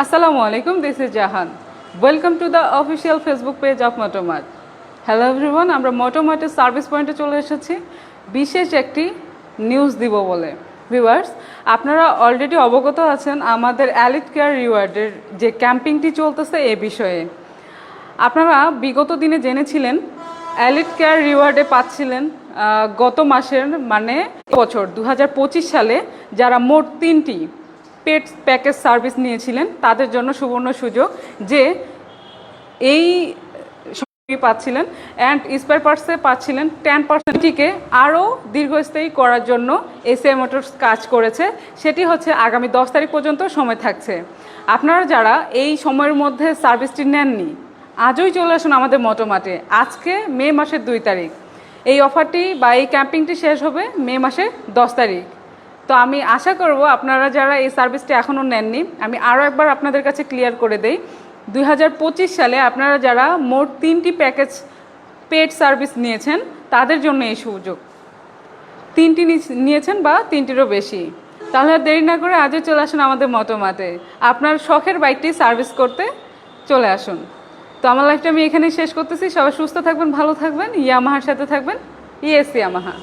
Assalamu alaikum, this is Jahan. Welcome to the official Facebook page of Motomart. Hello everyone, আমরা মোটোমার্টের service পয়েন্টে চলে এসেছি বিশেষ একটি নিউজ দিব বলে। ভিউয়ার্স, আপনারা অলরেডি অবগত আছেন আমাদের এলিট কেয়ার রিওয়ার্ডের যে ক্যাম্পিংটি চলতেছে এ বিষয়ে। আপনারা বিগত দিনে জেনেছিলেন এলিট কেয়ার রিওয়ার্ডে পাচ্ছিলেন গত মাসের মানে বছর 2025 সালে যারা মোট 3টি পেট প্যাকেজ সার্ভিস নিয়েছিলেন তাদের জন্য সুবর্ণ সুযোগ যে এই পাচ্ছিলেন অ্যান্ড স্পেয়ার পার্টসে পাচ্ছিলেন 10%টিকে আরও দীর্ঘস্থায়ী করার জন্য এসিআই মোটরস কাজ করেছে। সেটি হচ্ছে আগামী 10 তারিখ পর্যন্ত সময় থাকছে। আপনারা যারা এই সময়ের মধ্যে সার্ভিসটি নেননি আজই চলে আসুন আমাদের মোটোমার্টে। আজকে মে মাসের 2 তারিখ এই অফারটি বা এই ক্যাম্পিংটি শেষ হবে মে মাসের 10 তারিখ। তো আমি আশা করব আপনারা যারা এই সার্ভিসটি এখনও নেননি, আমি আরও একবার আপনাদের কাছে ক্লিয়ার করে দেই। 2025 সালে আপনারা যারা মোট 3টি প্যাকেজ পেড সার্ভিস নিয়েছেন তাদের জন্য এই সুযোগ। 3টি নিয়েছেন বা 3টিরও বেশি, তাহলে দেরি না করে আজই চলে আসুন আমাদের মোটোমার্টে। আপনার শখের বাইকটি সার্ভিস করতে চলে আসুন। তো আমার লাইফটা আমি এখানেই শেষ করতেছি। সবাই সুস্থ থাকবেন, ভালো থাকবেন, ইয়ামাহার সাথে থাকবেন। ইএস ইয়ামাহা।